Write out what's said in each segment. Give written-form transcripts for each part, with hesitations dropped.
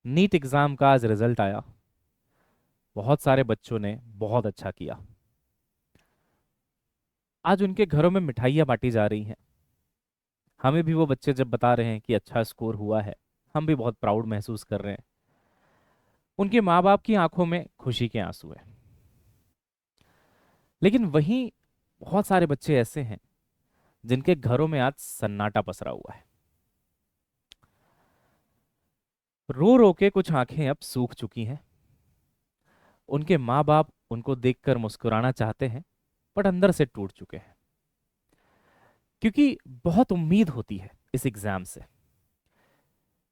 NEET exam का आज result आया। बहुत सारे बच्चों ने बहुत अच्छा किया। आज उनके घरों में मिठाइयाँ बांटी जा रही हैं। हमें भी वो बच्चे जब बता रहे हैं कि अच्छा स्कोर हुआ है, हम भी बहुत प्राउड महसूस कर रहे हैं। उनके माँ बाप की आंखों में खुशी के आंसू हैं। लेकिन वहीं बहुत सारे बच्चे ऐसे हैं जिनके घरों में आज सन्नाटा पसरा हुआ है। रो रो के कुछ आंखें अब सूख चुकी हैं। उनके माँ बाप उनको देखकर मुस्कुराना चाहते हैं, पर अंदर से टूट चुके हैं। क्योंकि बहुत उम्मीद होती है इस एग्जाम से।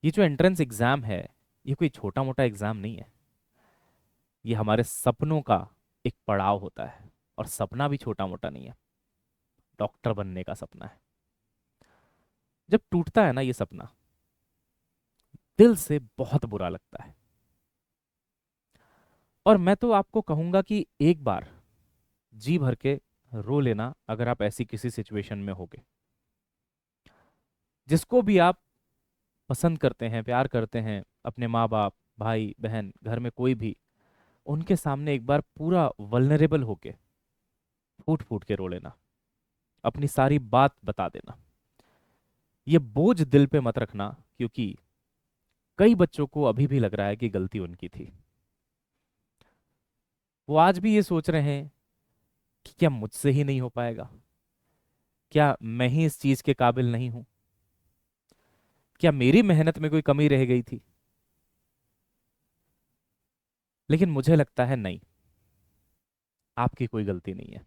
ये जो एंट्रेंस एग्जाम है, ये कोई छोटा मोटा एग्जाम नहीं है। ये हमारे सपनों का एक पड़ाव होता है। और सपना भी छोटा मोटा नहीं है। डॉक्टर बनने का सपना है। जब टूटता है ना ये सपना, दिल से बहुत बुरा लगता है। और मैं तो आपको कहूंगा कि एक बार जी भर के रो लेना, अगर आप ऐसी किसी सिचुएशन में होगे। जिसको भी आप पसंद करते हैं, प्यार करते हैं, अपने माँ बाप, भाई बहन, घर में कोई भी, उनके सामने एक बार पूरा वल्नरेबल होके फूट फूट के रो लेना। अपनी सारी बात बता देना। ये बोझ दिल पे मत रखना, क्योंकि कई बच्चों को अभी भी लग रहा है कि गलती उनकी थी। वो आज भी ये सोच रहे हैं कि क्या मुझसे ही नहीं हो पाएगा? क्या मैं ही इस चीज के काबिल नहीं हूं? क्या मेरी मेहनत में कोई कमी रह गई थी? लेकिन मुझे लगता है नहीं, आपकी कोई गलती नहीं है।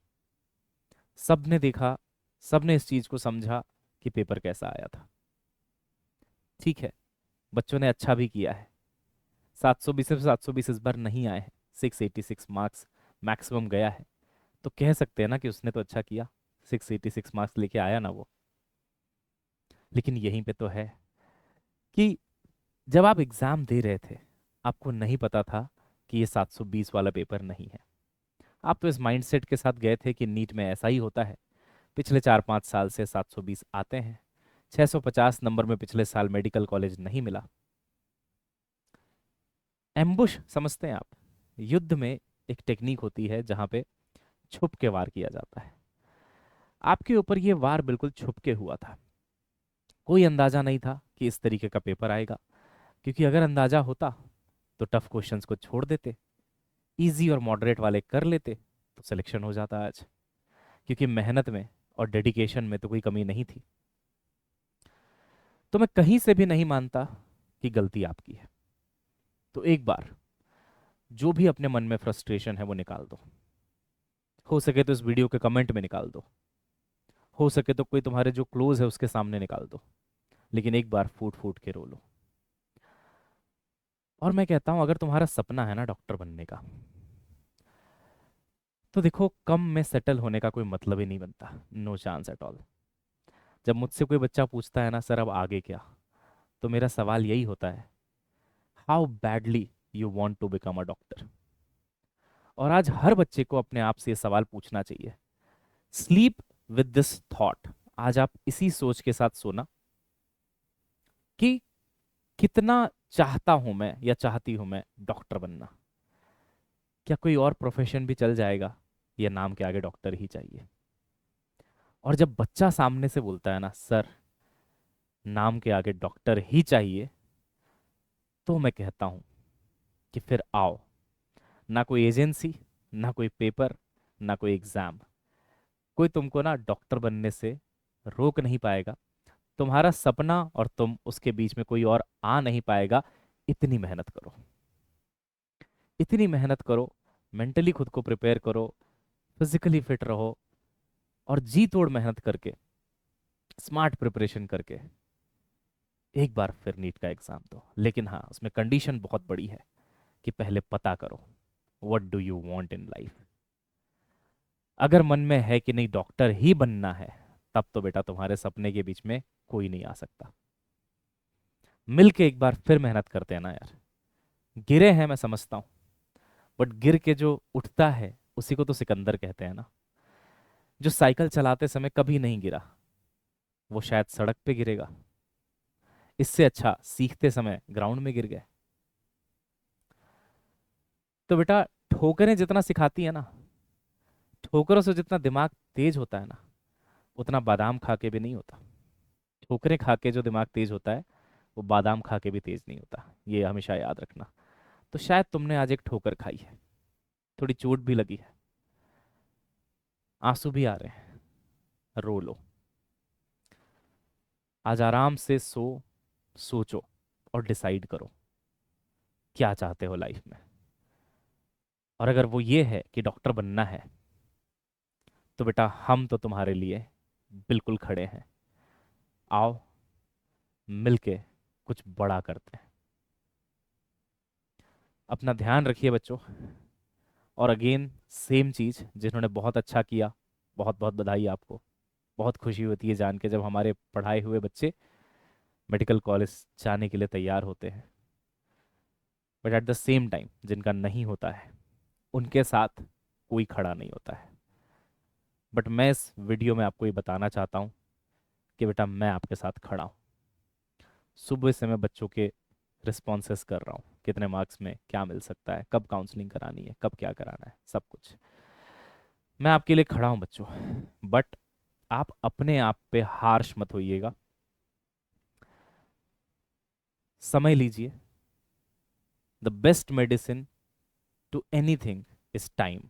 सबने देखा, सबने इस चीज को समझा कि पेपर कैसा आया था। ठीक है, बच्चों ने अच्छा भी किया है। 720 से 720 इस बार नहीं आए हैं। 686 मार्क्स मैक्सिमम गया है। तो कह सकते हैं ना कि उसने तो अच्छा किया। 686 मार्क्स लेके आया ना वो। लेकिन यहीं पे तो है कि जब आप एग्जाम दे रहे थे, आपको नहीं पता था कि ये 720 वाला पेपर नहीं है। आप तो इस माइंडसेट के साथ गए थे कि नीट में ऐसा ही होता है। पिछले 4-5 साल से 720 आते हैं। 650 नंबर में पिछले साल मेडिकल कॉलेज नहीं मिला। एम्बुश समझते हैं आप? युद्ध में एक टेक्निक होती है जहां पे छुप के वार किया जाता है। आपके ऊपर ये वार बिल्कुल छुप के हुआ था। कोई अंदाजा नहीं था कि इस तरीके का पेपर आएगा। क्योंकि अगर अंदाजा होता तो टफ क्वेश्चंस को छोड़ देते, इजी और मॉडरेट वाले कर लेते, तो सिलेक्शन हो जाता आज। क्योंकि मेहनत में और डेडिकेशन में तो कोई कमी नहीं थी। तो मैं कहीं से भी नहीं मानता कि गलती आपकी है। तो एक बार जो भी अपने मन में फ्रस्ट्रेशन है वो निकाल दो। हो सके तो इस वीडियो के कमेंट में निकाल दो। हो सके तो कोई तुम्हारे जो क्लोज है उसके सामने निकाल दो। लेकिन एक बार फूट फूट के रो लो। और मैं कहता हूं, अगर तुम्हारा सपना है ना डॉक्टर बनने का, तो देखो, कम में सेटल होने का कोई मतलब ही नहीं बनता। No chance at all. जब मुझसे कोई बच्चा पूछता है ना, सर अब आगे क्या, तो मेरा सवाल यही होता है, how badly you want to become a doctor. और आज हर बच्चे को अपने आप से ये सवाल पूछना चाहिए। Sleep with this thought. आज आप इसी सोच के साथ सोना कि कितना चाहता हूं मैं या चाहती हूं मैं डॉक्टर बनना। क्या कोई और प्रोफेशन भी चल जाएगा, या नाम के आगे डॉक्टर ही चाहिए? और जब बच्चा सामने से बोलता है ना, सर नाम के आगे डॉक्टर ही चाहिए, तो मैं कहता हूं कि फिर आओ। ना कोई एजेंसी, ना कोई पेपर, ना कोई एग्जाम, कोई तुमको ना डॉक्टर बनने से रोक नहीं पाएगा। तुम्हारा सपना और तुम, उसके बीच में कोई और आ नहीं पाएगा। इतनी मेहनत करो, इतनी मेहनत करो। मेंटली खुद को प्रिपेयर करो, फिजिकली फिट रहो, और जी तोड़ मेहनत करके, स्मार्ट प्रिपरेशन करके एक बार फिर नीट का एग्जाम दो। लेकिन हाँ, उसमें कंडीशन बहुत बड़ी है कि पहले पता करो what do you want in life. अगर मन में है कि नहीं डॉक्टर ही बनना है, तब तो बेटा तुम्हारे सपने के बीच में कोई नहीं आ सकता। मिल के एक बार फिर मेहनत करते हैं ना यार। गिरे हैं मैं समझता हूँ, बट गिर के जो उठता है उसी को तो सिकंदर कहते हैं ना। जो साइकिल चलाते समय कभी नहीं गिरा, वो शायद सड़क पे गिरेगा। इससे अच्छा सीखते समय ग्राउंड में गिर गए। तो बेटा ठोकरें जितना सिखाती है ना, ठोकरों से जितना दिमाग तेज होता है ना, उतना बादाम खा के भी नहीं होता। ठोकरें खा के जो दिमाग तेज होता है, वो बादाम खा के भी तेज नहीं होता। ये हमेशा याद रखना। तो शायद तुमने आज एक ठोकर खाई है, थोड़ी चोट भी लगी है, आंसू भी आ रहे हैं, रो लो। आज आराम से सोचो और डिसाइड करो क्या चाहते हो लाइफ में। और अगर वो ये है कि डॉक्टर बनना है, तो बेटा हम तो तुम्हारे लिए बिल्कुल खड़े हैं। आओ मिलके कुछ बड़ा करते हैं। अपना ध्यान रखिए बच्चों। और अगेन सेम चीज़, जिन्होंने बहुत अच्छा किया, बहुत बहुत बधाई आपको। बहुत खुशी होती है जान के जब हमारे पढ़ाए हुए बच्चे मेडिकल कॉलेज जाने के लिए तैयार होते हैं। But at the same time जिनका नहीं होता है, उनके साथ कोई खड़ा नहीं होता है। बट मैं इस वीडियो में आपको ये बताना चाहता हूँ कि बेटा मैं आपके साथ खड़ा हूँ। सुबह से मैं बच्चों के रिस्पॉन्सेस कर रहा हूँ, कितने मार्क्स में क्या मिल सकता है, कब काउंसलिंग करानी है, कब क्या कराना है, सब कुछ मैं आपके लिए खड़ा हूँ बच्चों। बट आप अपने आप पे हार्श मत होइएगा। समय लीजिए। The best medicine to anything is time.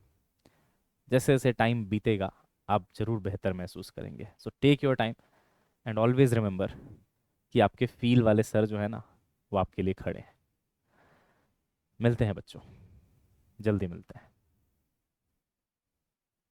जैसे जैसे टाइम बीतेगा, आप जरूर बेहतर महसूस करेंगे। So take your time and always remember कि आपके फील वाले सर जो है ना, वो आपके लिए खड़े हैं। मिलते हैं बच्चों, जल्दी मिलते हैं।